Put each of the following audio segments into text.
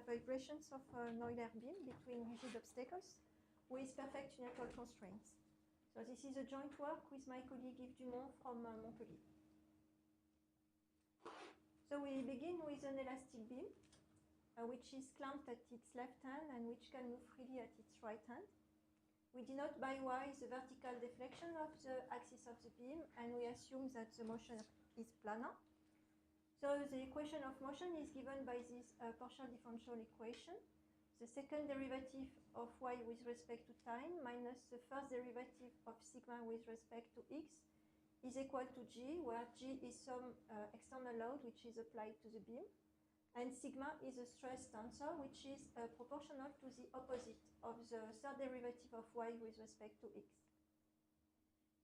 vibrations of an Euler beam between rigid obstacles with perfect unilateral constraints. So this is a joint work with my colleague Yves Dumont from Montpellier. So we begin with an elastic beam, which is clamped at its left hand and which can move freely at its right hand. We denote by y the vertical deflection of the axis of the beam, and we assume that the motion is planar. So the equation of motion is given by this partial differential equation. The second derivative of y with respect to time minus the first derivative of sigma with respect to x is equal to g, where g is some external load which is applied to the beam, and sigma is a stress tensor which is proportional to the opposite of the third derivative of y with respect to x.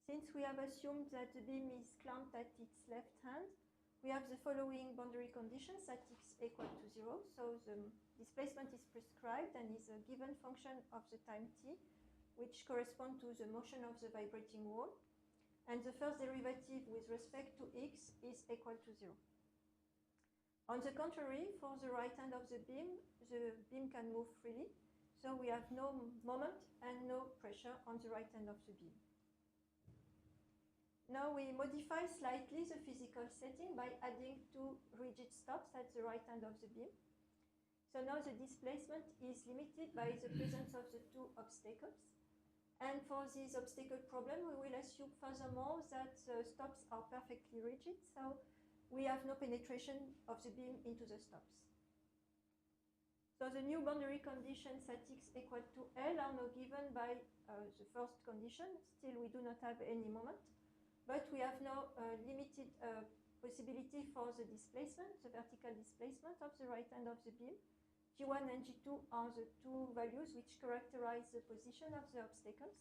Since we have assumed that the beam is clamped at its left hand, we have the following boundary conditions at x equal to 0. So the displacement is prescribed and is a given function of the time t, which corresponds to the motion of the vibrating wall. And the first derivative with respect to x is equal to 0. On the contrary, for the right hand of the beam can move freely. So we have no moment and no pressure on the right hand of the beam. Now we modify slightly the physical setting by adding two rigid stops at the right hand of the beam. So now the displacement is limited by the presence of the two obstacles. And for this obstacle problem, we will assume furthermore that the stops are perfectly rigid, so we have no penetration of the beam into the stops. So the new boundary conditions at x equal to L are now given by the first condition. Still, we do not have any moment. But we have no limited possibility for the displacement, the vertical displacement of the right hand of the beam. G1 and G2 are the two values which characterize the position of the obstacles.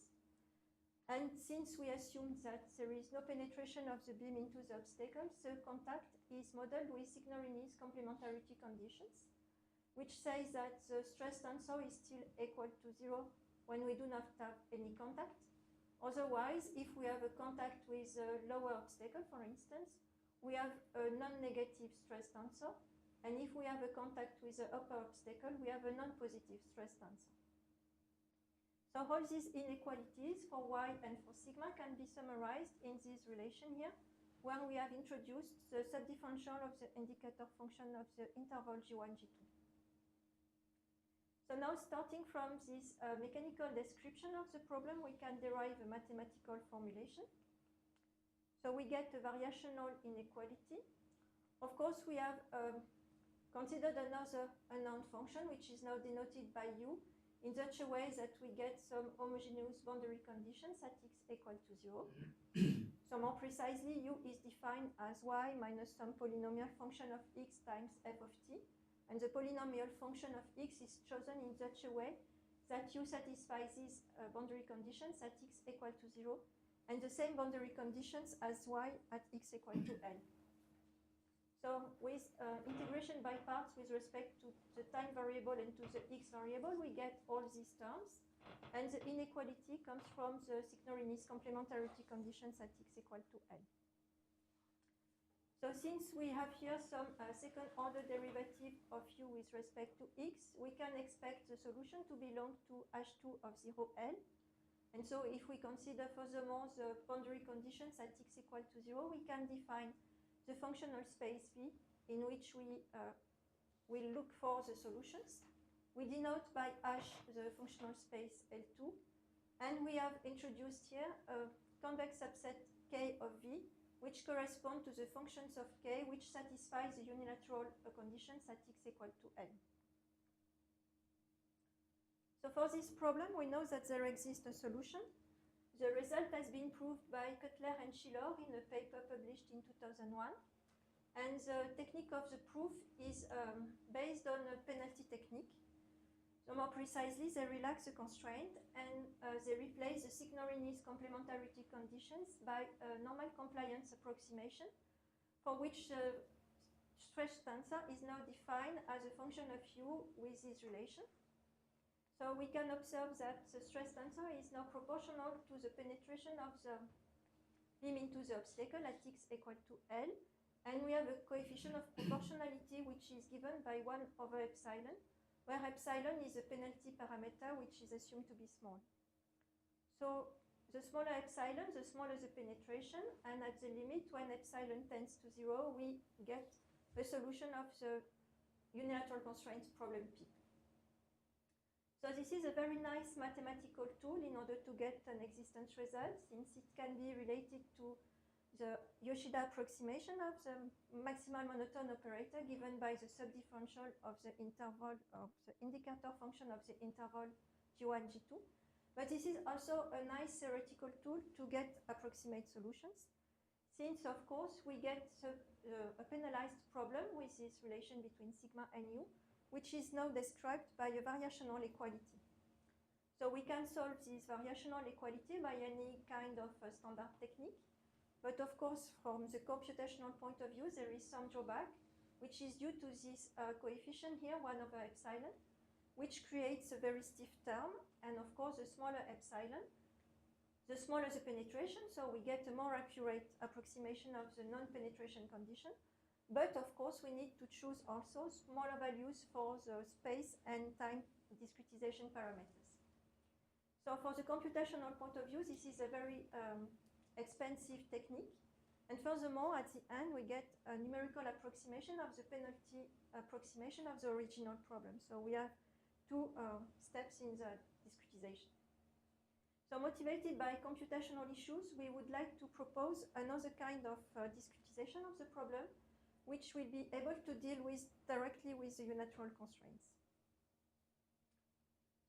And since we assume that there is no penetration of the beam into the obstacles, the contact is modeled with Signorini's complementarity conditions, which says that the stress tensor is still equal to 0 when we do not have any contact. Otherwise, if we have a contact with a lower obstacle, for instance, we have a non-negative stress tensor. And if we have a contact with the upper obstacle, we have a non-positive stress tensor. So all these inequalities for y and for sigma can be summarized in this relation here, where we have introduced the subdifferential of the indicator function of the interval G1, G2. So now, starting from this mechanical description of the problem, we can derive a mathematical formulation. So we get a variational inequality. Of course, we have considered another unknown function, which is now denoted by u, in such a way that we get some homogeneous boundary conditions at x equal to 0. So more precisely, u is defined as y minus some polynomial function of x times f of t. And the polynomial function of x is chosen in such a way that u satisfies these boundary conditions at x equal to 0, and the same boundary conditions as y at x equal to L. So with integration by parts with respect to the time variable and to the x variable, we get all these terms. And the inequality comes from the Signorini's complementarity conditions at x equal to L. So since we have here some second order derivative of u with respect to x, we can expect the solution to belong to H2 of 0L. And so if we consider furthermore the boundary conditions at x equal to 0, we can define the functional space V in which we will look for the solutions. We denote by H the functional space L2. And we have introduced here a convex subset K of V, which correspond to the functions of K which satisfy the unilateral conditions at x equal to L. So for this problem, we know that there exists a solution. The result has been proved by Cutler and Schiller in a paper published in 2001. And the technique of the proof is based on a penalty technique. So more precisely, they relax the constraint and they replace the Signorini's complementarity conditions by a normal compliance approximation, for which the stress tensor is now defined as a function of u with this relation. So we can observe that the stress tensor is now proportional to the penetration of the beam into the obstacle at x equal to L. And we have a coefficient of proportionality which is given by 1 over epsilon, where epsilon is a penalty parameter which is assumed to be small. So the smaller epsilon, the smaller the penetration, and at the limit, when epsilon tends to 0, we get a solution of the unilateral constraints problem P. So this is a very nice mathematical tool in order to get an existence result, since it can be related to the Yoshida approximation of the maximal monotone operator given by the subdifferential of the interval of the indicator function of the interval G1, G2. But this is also a nice theoretical tool to get approximate solutions, since, of course, we get a penalized problem with this relation between sigma and u, which is now described by a variational equality. So we can solve this variational equality by any kind of standard technique. But of course, from the computational point of view, there is some drawback, which is due to this coefficient here, 1 over epsilon, which creates a very stiff term. And of course, the smaller epsilon, the smaller the penetration, so we get a more accurate approximation of the non-penetration condition. But of course, we need to choose also smaller values for the space and time discretization parameters. So for the computational point of view, this is a very expensive technique. And furthermore, at the end, we get a numerical approximation of the penalty approximation of the original problem. So we have two steps in the discretization. So motivated by computational issues, we would like to propose another kind of discretization of the problem, which will be able to deal with directly with the unilateral constraints.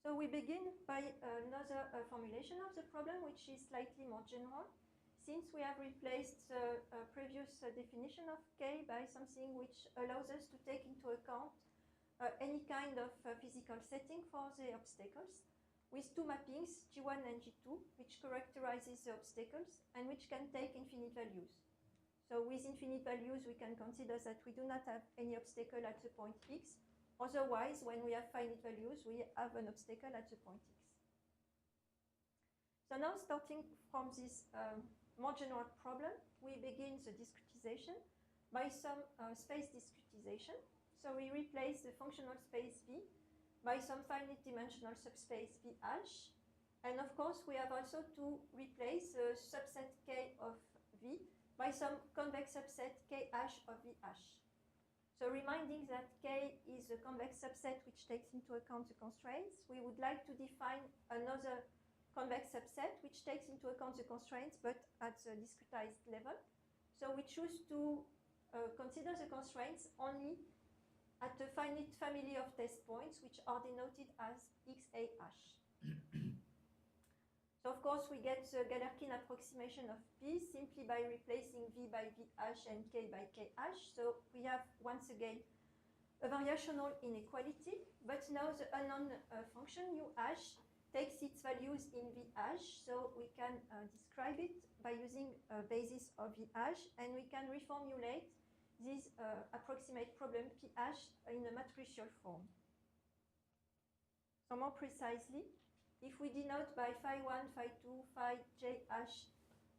So we begin by another formulation of the problem, which is slightly more general, since we have replaced the previous definition of K by something which allows us to take into account any kind of physical setting for the obstacles, with two mappings, G1 and G2, which characterizes the obstacles and which can take infinite values. So with infinite values, we can consider that we do not have any obstacle at the point X. Otherwise, when we have finite values, we have an obstacle at the point X. So now, starting from this more general problem, we begin the discretization by some space discretization. So we replace the functional space V by some finite dimensional subspace VH. And of course, we have also to replace the subset K of V by some convex subset KH of VH. So reminding that K is a convex subset which takes into account the constraints, we would like to define another convex subset which takes into account the constraints but at the discretized level. So we choose to consider the constraints only at a finite family of test points which are denoted as XAH. So of course we get the Galerkin approximation of P simply by replacing V by VH and K by KH. So we have once again a variational inequality, but now the unknown function UH takes its values in VH, so we can describe it by using a basis of VH, and we can reformulate this approximate problem PH in a matricial form. So more precisely, if we denote by phi1, phi2, phi jh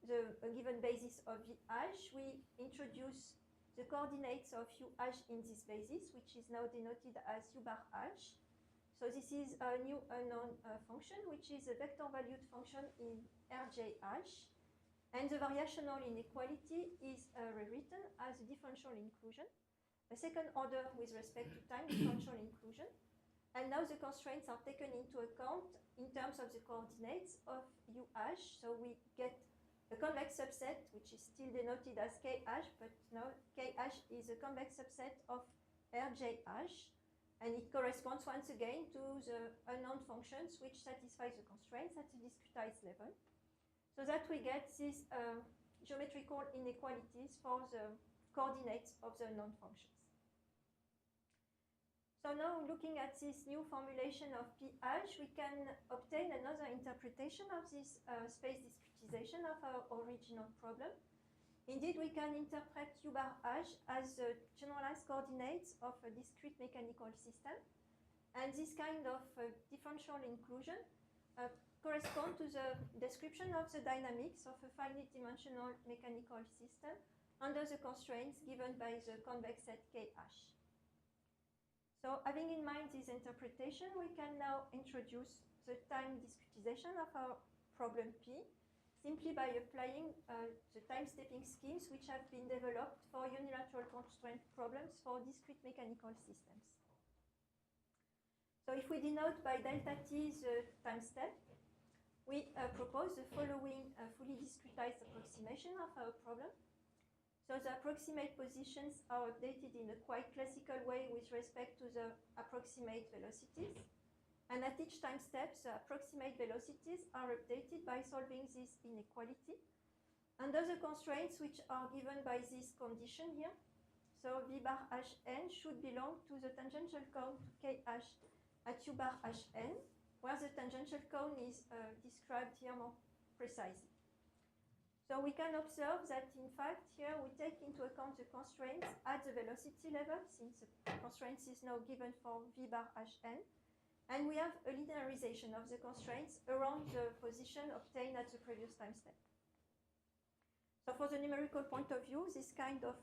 the given basis of VH, we introduce the coordinates of UH in this basis, which is now denoted as U bar H. So this is a new unknown function, which is a vector-valued function in RJH. And the variational inequality is rewritten as a differential inclusion, a second order with respect to time differential inclusion. And now the constraints are taken into account in terms of the coordinates of UH. So we get a convex subset, which is still denoted as KH, but now KH is a convex subset of RJH. And it corresponds once again to the unknown functions which satisfy the constraints at the discretized level, so that we get these geometrical inequalities for the coordinates of the unknown functions. So now, looking at this new formulation of PH, we can obtain another interpretation of this space discretization of our original problem. Indeed, we can interpret U bar H as the generalized coordinates of a discrete mechanical system. And this kind of differential inclusion corresponds to the description of the dynamics of a finite dimensional mechanical system under the constraints given by the convex set KH. So having in mind this interpretation, we can now introduce the time discretization of our problem P simply by applying the time-stepping schemes which have been developed for unilateral constraint problems for discrete mechanical systems. So if we denote by delta t the time step, we propose the following fully discretized approximation of our problem. So the approximate positions are updated in a quite classical way with respect to the approximate velocities. And at each time step, the approximate velocities are updated by solving this inequality under the constraints which are given by this condition here. So V bar Hn should belong to the tangential cone to Kh at U bar Hn, where the tangential cone is described here more precisely. So we can observe that, in fact, here we take into account the constraints at the velocity level, since the constraints is now given for V bar Hn. And we have a linearization of the constraints around the position obtained at the previous time step. So for the numerical point of view, this kind of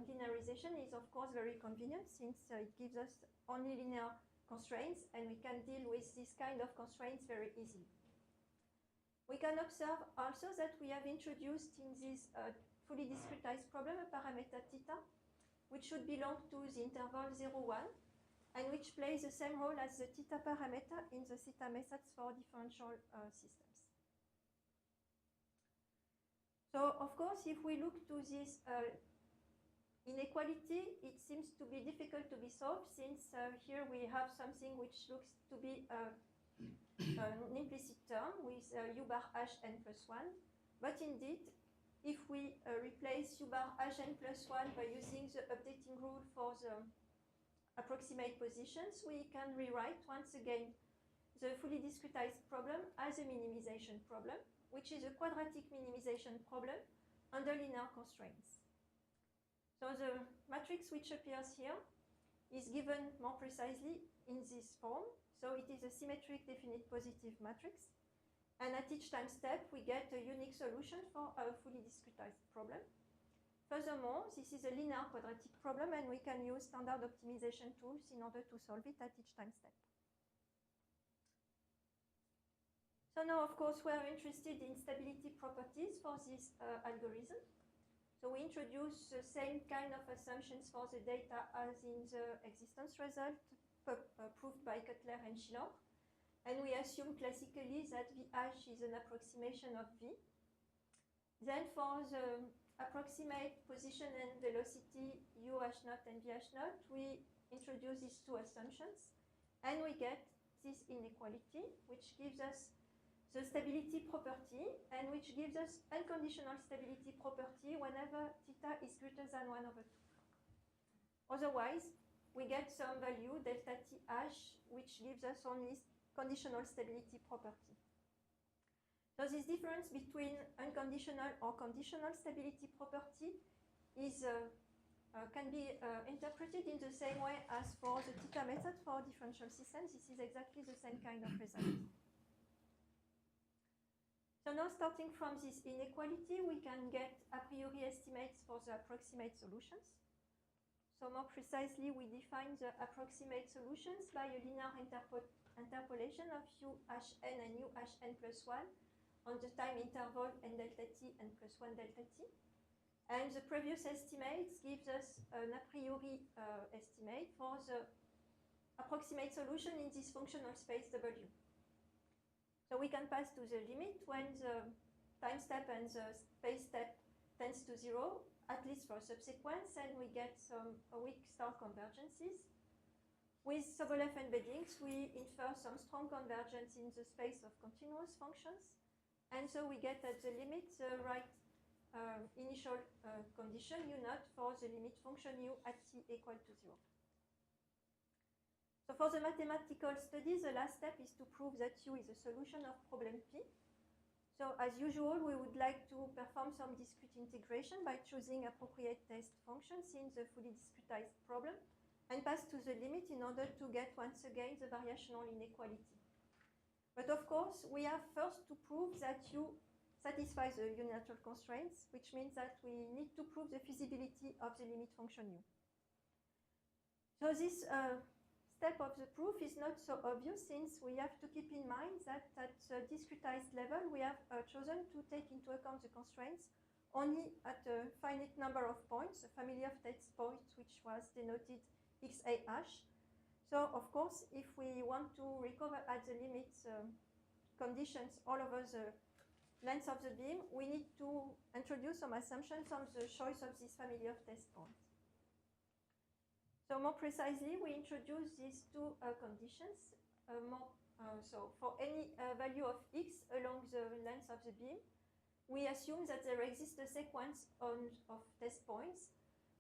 linearization is, of course, very convenient, since it gives us only linear constraints, and we can deal with this kind of constraints very easily. We can observe also that we have introduced in this fully discretized problem a parameter theta, which should belong to the interval 0, 1, and which plays the same role as the theta parameter in the theta methods for differential systems. So, of course, if we look to this inequality, it seems to be difficult to be solved, since here we have something which looks to be an implicit term with U bar Hn plus 1. But indeed, if we replace U bar Hn plus 1 by using the updating rule for the approximate positions, we can rewrite once again the fully discretized problem as a minimization problem, which is a quadratic minimization problem under linear constraints. So the matrix which appears here is given more precisely in this form. So it is a symmetric definite positive matrix. And at each time step, we get a unique solution for our fully discretized problem. Furthermore, this is a linear quadratic problem, and we can use standard optimization tools in order to solve it at each time step. So now, of course, we are interested in stability properties for this algorithm. So we introduce the same kind of assumptions for the data as in the existence result proved by Cutler and Schiller. And we assume classically that VH is an approximation of V. Then for the approximate position and velocity UH0 and VH0, we introduce these two assumptions. And we get this inequality, which gives us the stability property, and which gives us unconditional stability property whenever theta is greater than 1/2. Otherwise, we get some value, delta TH, which gives us only conditional stability property. So this difference between unconditional or conditional stability property is, can be interpreted in the same way as for the theta method for differential systems. This is exactly the same kind of result. So now, starting from this inequality, we can get a priori estimates for the approximate solutions. So more precisely, we define the approximate solutions by a linear interpolation of UHN and UHN plus 1 on the time interval n delta t and plus 1 delta t. And the previous estimates gives us an a priori estimate for the approximate solution in this functional space W. So we can pass to the limit when the time step and the space step tends to 0, at least for subsequence, and we get some weak star convergences. With Sobolev embeddings, we infer some strong convergence in the space of continuous functions. And so we get at the limit the right initial condition U0 for the limit function U at t equal to 0. So for the mathematical study, the last step is to prove that U is a solution of problem P. So as usual, we would like to perform some discrete integration by choosing appropriate test functions in the fully discretized problem and pass to the limit in order to get once again the variational inequality. But of course, we have first to prove that U satisfies the unilateral constraints, which means that we need to prove the feasibility of the limit function U. So this step of the proof is not so obvious, since we have to keep in mind that at the discretized level we have chosen to take into account the constraints only at a finite number of points, a family of test points which was denoted XA hash. So of course, if we want to recover at the limits conditions all over the length of the beam, we need to introduce some assumptions on the choice of this family of test points. So more precisely, we introduce these two conditions. So for any value of x along the length of the beam, we assume that there exists a sequence of test points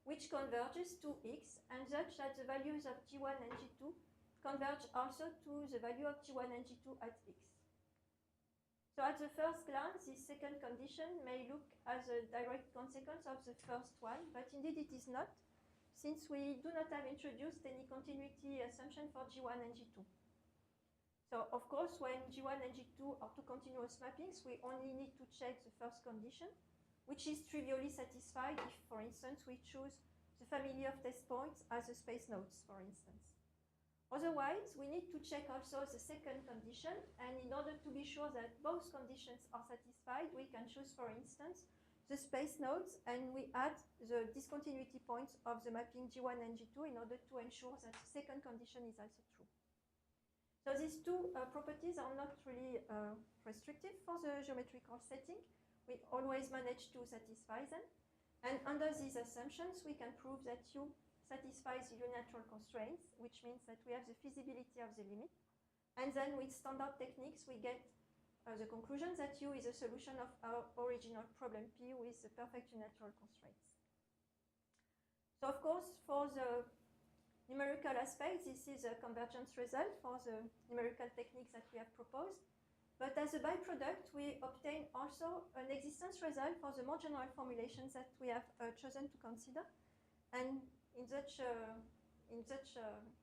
which converges to x, and such that the values of G1 and G2 converge also to the value of G1 and G2 at x. So at the first glance, this second condition may look as a direct consequence of the first one, but indeed it is not, since we do not have introduced any continuity assumption for G1 and G2. So of course, when G1 and G2 are two continuous mappings, we only need to check the first condition, which is trivially satisfied if, for instance, we choose the family of test points as the space nodes, for instance. Otherwise, we need to check also the second condition, and in order to be sure that both conditions are satisfied, we can choose, for instance, the space nodes, and we add the discontinuity points of the mapping G1 and G2 in order to ensure that the second condition is also true. So these two properties are not really restrictive for the geometrical setting. We always manage to satisfy them. And under these assumptions, we can prove that U satisfies the unilateral constraints, which means that we have the feasibility of the limit. And then with standard techniques, we get the conclusion that U is a solution of our original problem P with the perfect unilateral constraints. So of course, for the numerical aspect, this is a convergence result for the numerical techniques that we have proposed. But as a byproduct, we obtain also an existence result for the more general formulations that we have chosen to consider. And in such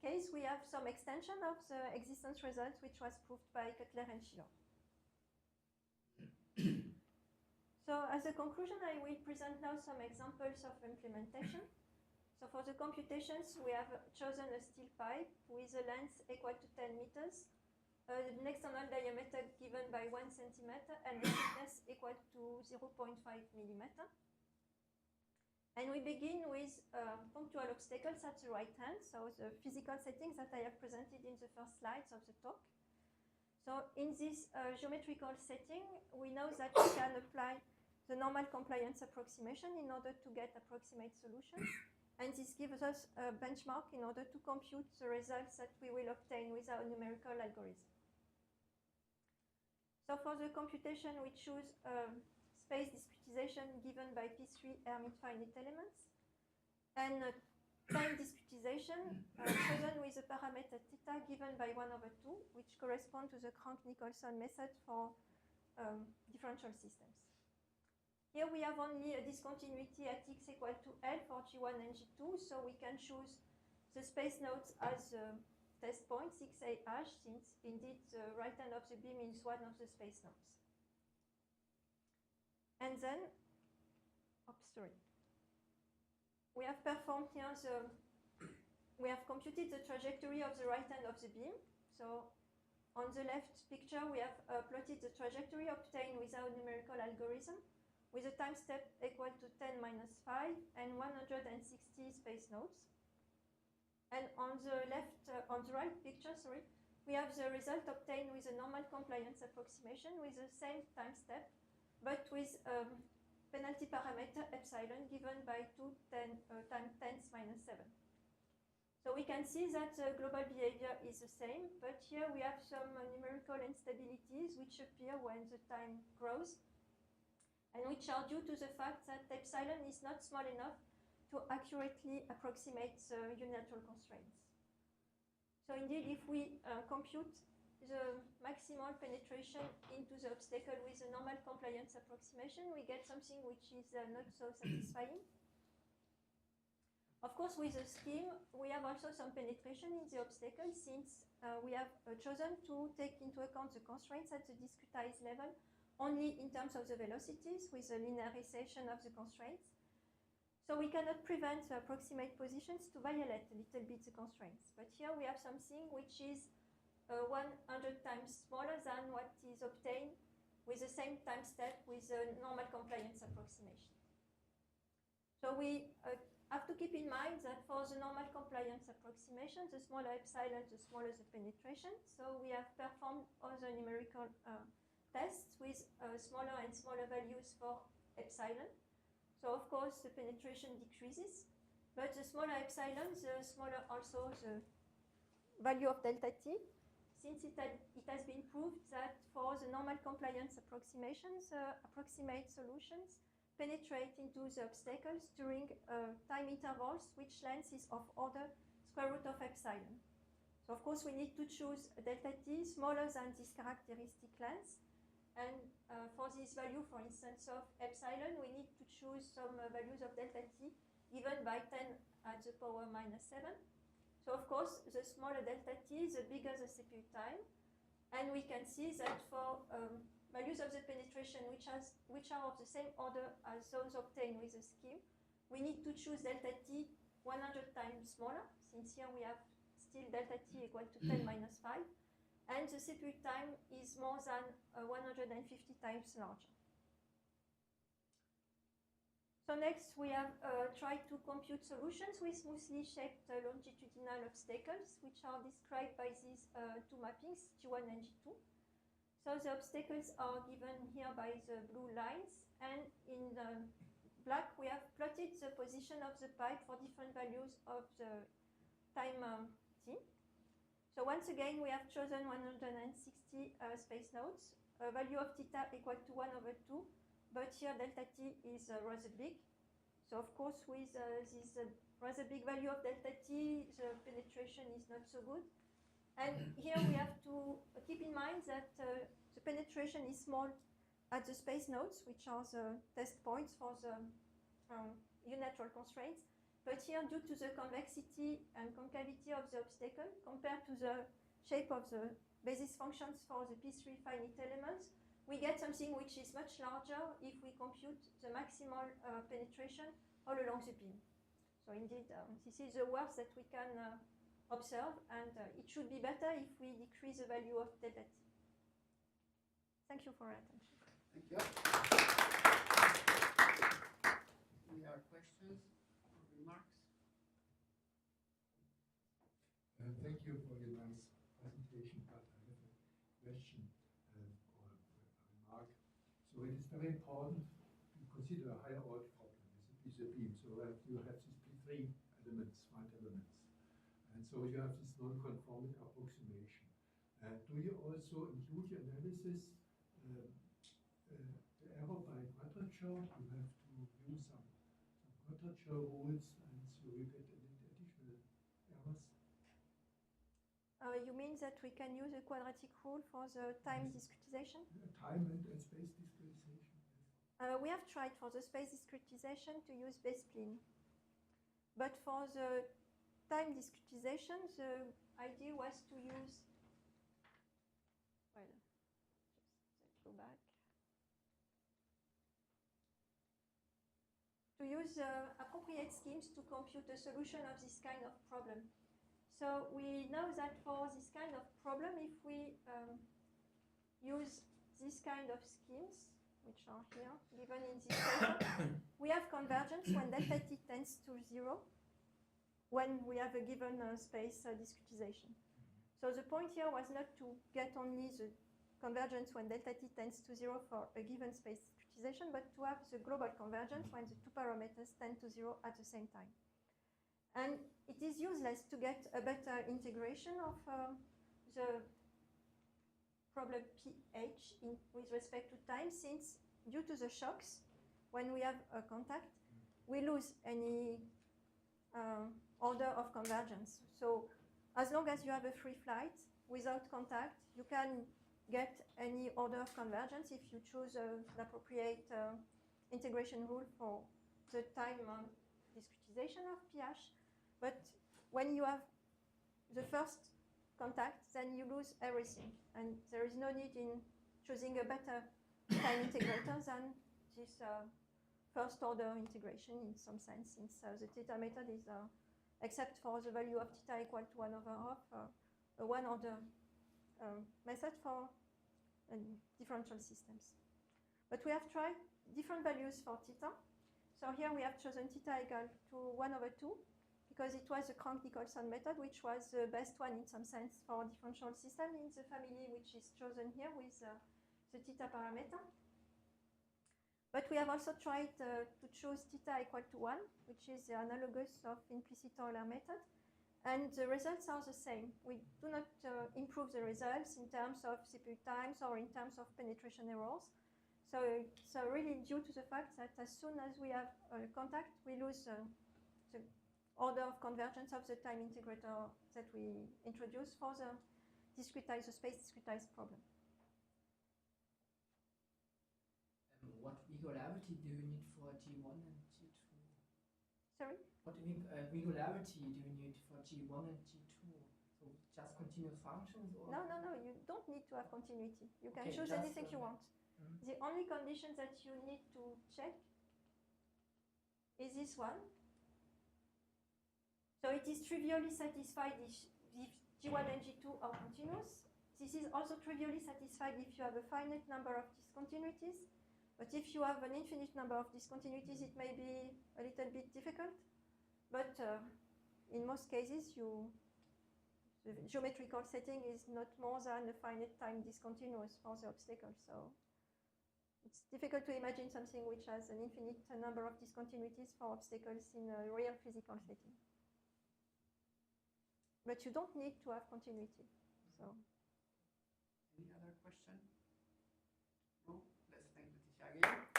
case, we have some extension of the existence result, which was proved by Cutler and Schiller. So as a conclusion, I will present now some examples of implementation. So for the computations, we have chosen a steel pipe with a length equal to 10 meters, an external diameter given by 1 centimeter, and a thickness equal to 0.5 millimeter. And we begin with punctual obstacles at the right hand, so the physical settings that I have presented in the first slides of the talk. So in this geometrical setting, we know that we can apply the normal compliance approximation in order to get approximate solutions. And this gives us a benchmark in order to compute the results that we will obtain with our numerical algorithm. So for the computation, we choose space discretization given by P3 Hermite finite elements, and time discretization chosen with a parameter theta given by 1/2, which corresponds to the Crank-Nicolson method for differential systems. Here we have only a discontinuity at x equal to L for G1 and G2, so we can choose the space nodes as test points, XA hash, since indeed the right hand of the beam is one of the space nodes. And then, we have performed here we have computed the trajectory of the right hand of the beam. So on the left picture, we have plotted the trajectory obtained with our numerical algorithm, with a time step equal to 10 minus 5 and 160 space nodes. And on the right picture, we have the result obtained with a normal compliance approximation with the same time step, but with penalty parameter epsilon given by 2 times 10 minus 7. So we can see that the global behavior is the same, but here we have some numerical instabilities which appear when the time grows, and which are due to the fact that epsilon is not small enough to accurately approximate the unilateral constraints. So indeed, if we compute the maximal penetration into the obstacle with a normal compliance approximation, we get something which is not so satisfying. Of course, with the scheme, we have also some penetration in the obstacle, since we have chosen to take into account the constraints at the discretized level only in terms of the velocities with the linearization of the constraints. So we cannot prevent the approximate positions to violate a little bit the constraints. But here we have something which is 100 times smaller than what is obtained with the same time step with a normal compliance approximation. So we have to keep in mind that for the normal compliance approximation, the smaller epsilon, the smaller the penetration. So we have performed other numerical tests with smaller and smaller values for epsilon. So of course the penetration decreases, but the smaller epsilon, the smaller also the value of delta t, since it has been proved that for the normal compliance approximations, approximate solutions penetrate into the obstacles during time intervals which length is of order square root of epsilon. So of course we need to choose a delta t smaller than this characteristic length. And for this value, for instance, of epsilon, we need to choose some values of delta t given by 10 at the power minus 7. So of course, the smaller delta t, the bigger the CPU time. And we can see that for values of the penetration which are of the same order as those obtained with the scheme, we need to choose delta t 100 times smaller, since here we have still delta t equal to 10 minus 5. And the CPU time is more than 150 times larger. So next we have tried to compute solutions with smoothly shaped longitudinal obstacles, which are described by these two mappings, G1 and G2. So the obstacles are given here by the blue lines, and in the black we have plotted the position of the pipe for different values of the time t. So once again, we have chosen 160 space nodes, a value of theta equal to 1/2, but here delta t is rather big. So of course, with this rather big value of delta t, the penetration is not so good. And here we have to keep in mind that the penetration is small at the space nodes, which are the test points for the unilateral constraints. But here, due to the convexity and concavity of the obstacle, compared to the shape of the basis functions for the P3 finite elements, we get something which is much larger if we compute the maximal penetration all along the beam. So indeed, this is the worst that we can observe, and it should be better if we decrease the value of delta t. Thank you for your attention. Thank you. Any other questions? Remarks? Thank you for your nice presentation, but I have a question or a remark. So it is very important to consider a higher order problem with a beam. So you have these P3 elements, finite elements, and so you have this non-conforming approximation. Do you also include your analysis the error by quadrature? You have to use some quadrature rules, and so you get additional errors. You mean that we can use a quadratic rule for the time discretization? Time and space discretization. Yes. We have tried for the space discretization to use B-spline. But for the time discretization, the idea was to use, well, let's go back. To use appropriate schemes to compute a solution of this kind of problem. So we know that for this kind of problem, if we use this kind of schemes, which are here, given in this paper, we have convergence when delta t tends to 0, when we have a given space discretization. So the point here was not to get only the convergence when delta t tends to 0 for a given space discretization, but to have the global convergence when the two parameters tend to 0 at the same time. And it is useless to get a better integration of the problem pH with respect to time, since due to the shocks, when we have a contact, we lose any order of convergence. So as long as you have a free flight without contact, you can get any order of convergence if you choose an appropriate integration rule for the time discretization of pH. But when you have the first contact, then you lose everything. And there is no need in choosing a better time integrator than this first order integration in some sense, since the theta method is, except for the value of theta equal to 1 over half, a one order method for differential systems. But we have tried different values for theta. So here we have chosen theta equal to 1 over 2, because it was the Crank-Nicolson method, which was the best one in some sense for differential system in the family, which is chosen here with the theta parameter. But we have also tried to choose theta equal to 1, which is the analogous of implicit Euler method. And the results are the same. We do not improve the results in terms of CPU times or in terms of penetration errors. So really due to the fact that as soon as we have contact, we lose the order of convergence of the time integrator that we introduced for the space discretized problem. What regularity do you need for G1 and G2? Sorry? What regularity do you need for G1 and G2? So just continuous functions? Or? No, you don't need to have continuity. You can Okay, choose anything you want. Mm-hmm. The only condition that you need to check is this one. So it is trivially satisfied if G1 and G2 are continuous. This is also trivially satisfied if you have a finite number of discontinuities. But if you have an infinite number of discontinuities, it may be a little bit difficult. But in most cases, the geometrical setting is not more than a finite time discontinuous for the obstacle. So it's difficult to imagine something which has an infinite number of discontinuities for obstacles in a real physical setting. But you don't need to have continuity. So. Any other question? No? Let's thank the teacher again.